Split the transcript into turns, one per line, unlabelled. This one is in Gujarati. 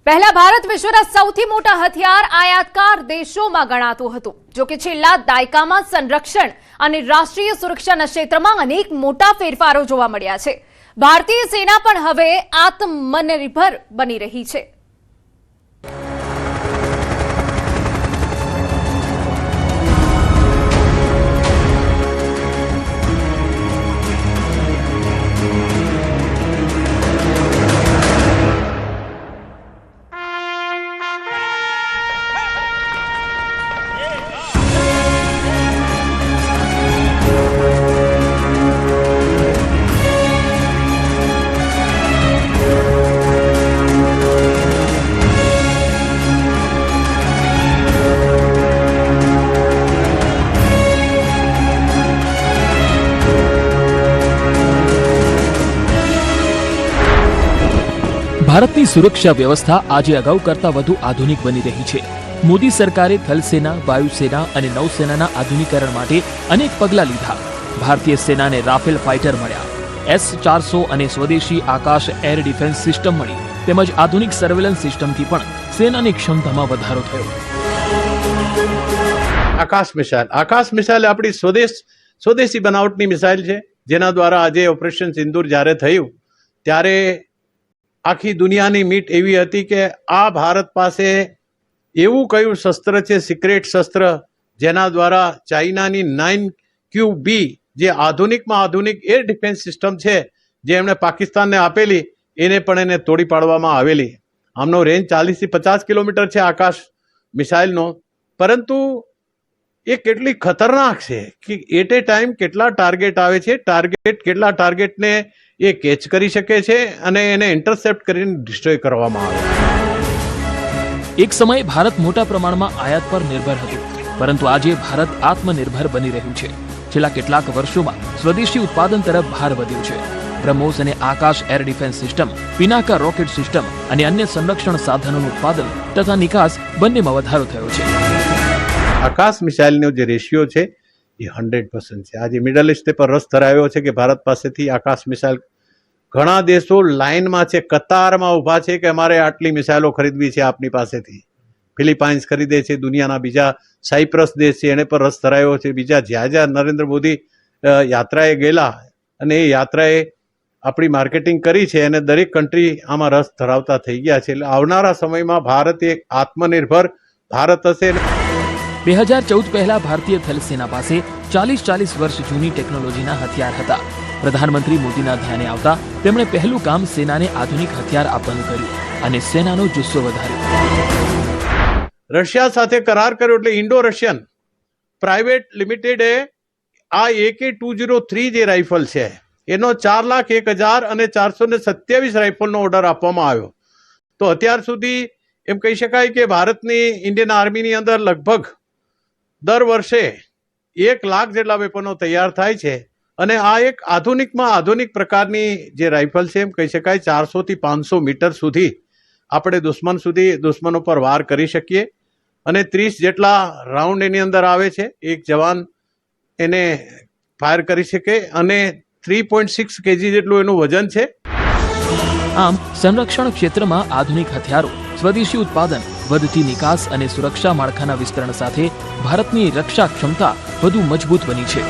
પહેલા ભારત વિશ્વના સૌથી મોટા હથિયાર આયાતકાર દેશોમાં ગણાતું હતું, જો કે છેલ્લા દાયકામાં સંરક્ષણ અને રાષ્ટ્રીય સુરક્ષાના ક્ષેત્રમાં અનેક મોટા ફેરફારો જોવા મળ્યા છે. ભારતીય સેના પણ હવે આત્મનિર્ભર બની રહી છે.
ભારતની સુરક્ષા વ્યવસ્થા આજે અગાઉ કરતા વધુ આધુનિક બની રહી છે. મોદી સરકારે થલસેના, વાયુસેના અને નૌસેનાના આધુનિકરણ માટે અનેક પગલાં લીધા. ભારતીય સેનાને રાફેલ ફાઇટર મળ્યા, S-400 અને સ્વદેશી આકાશ એર ડિફેન્સ સિસ્ટમ મળી, તેમજ આધુનિક સર્વેલન્સ સિસ્ટમથી પણ સેનાની ક્ષમતામાં વધારો થયો.
આકાશ મિસાઇલ આપણી સ્વદેશી બનાવટની મિસાઇલ છે, જેના દ્વારા આજે ઓપરેશન સિંદૂર જ્યારે થયું ત્યારે આખી દુનિયાની મીટ એવી હતી કે આ ભારત પાસે એવું કયું શસ્ત્ર છે, સિક્રેટ શસ્ત્ર, જેના દ્વારા ચાઇનાની 9QB જે આધુનિકમાં આધુનિક એર ડિફેન્સ સિસ્ટમ છે, જે એમણે પાકિસ્તાનને આપેલી, એને પણ એને તોડી પાડવામાં આવેલી. આમનો રેન્જ 40 થી 50 કિલોમીટર છે આકાશ મિસાઇલનો, પરંતુ એ કેટલી ખતરનાક છે કે એટ એ ટાઈમ કેટલા ટાર્ગેટ આવે છે, કેટલા ટાર્ગેટને એ કેચ કરી શકે છે અને એને ઇન્ટરસેપ્ટ કરીને ડિસ્ટ્રોય કરવામાં આવે.
એક સમયે ભારત મોટા પ્રમાણમાં આયાત પર નિર્ભર હતું, પરંતુ આજે ભારત આત્મનિર્ભર બની રહ્યું છે. છેલ્લા કેટલાક વર્ષોમાં સ્વદેશી ઉત્પાદન તરફ ભાર વધ્યો છે. બ્રહ્મોસ અને Akash air defence system, Pinaka rocket system અને અન્ય સંરક્ષણ સાધનોનું ઉત્પાદન તથા નિકાસ બંનેમાં વધારો થયો છે.
આકાશ મિસાઇલનો જે રેશિયો છે એ 100% છે. આજે મિડલ ઇસ્ટ પર રસ ધરાવ્યો છે કે ભારત પાસેથી આકાશ મિસાઇલ, ઘણા દેશો લાઇનમાં છે, કતારમાં ઊભા છે કે અમારે આટલી મિસાઇલો ખરીદવી છે આપની પાસેથી. ફિલિપાઇન્સ ખરીદે છે, દુનિયાના બીજા સાયપ્રસ દેશ છે એને પર રસ ધરાવ્યો છે, બીજા જ્યાં નરેન્દ્ર મોદી યાત્રાએ ગયેલા અને એ યાત્રાએ આપણી માર્કેટિંગ કરી છે અને દરેક કન્ટ્રી આમાં રસ ધરાવતા થઈ ગયા છે. એટલે આવનારા સમયમાં ભારત એક આત્મનિર્ભર ભારત હશે.
2014 પહેલા ભારતીય થલસેના પાસે 40 વર્ષ જૂની ટેકનોલોજીના હથિયાર હતા. પ્રધાનમંત્રી મોદીના ધ્યાને આવતા તેમણે પહેલું કામ સેનાને આધુનિક હથિયાર આપવાનું કર્યું અને સેનાનો જુસ્સો વધાર્યો.
રશિયા સાથે કરાર કર્યો, એટલે ઇન્ડો રશિયન પ્રાઇવેટ લિમિટેડે આ AK-203 જે રાઇફલ છે એનો 4,01,427 રાઇફલનો ઓર્ડર આપવામાં આવ્યો. તો અત્યાર સુધી એમ કહી શકાય કે ભારતની ઇન્ડિયન આર્મીની અંદર લગભગ દર વર્ષે 1 લાખ જેટલા વેપનો તૈયાર થાય છે અને આ એક આધુનિકમાં આધુનિક પ્રકારની જે રાઇફલ છે, એમ કહી શકાય 400 થી 500 મીટર સુધી આપણે દુશ્મનો પર વાર કરી શકીએ અને 30 જેટલા રાઉન્ડ એની અંદર આવે છે. એક જવાન એને ફાયર કરી શકે અને 3.6 kg જેટલું એનું વજન છે.
આમ સંરક્ષણ ક્ષેત્રમાં આધુનિક હથિયારો, સ્વદેશી ઉત્પાદન, વધતી નિકાસ અને સુરક્ષા માળખાના વિસ્તરણ સાથે ભારતની રક્ષા ક્ષમતા વધુ મજબૂત બની છે.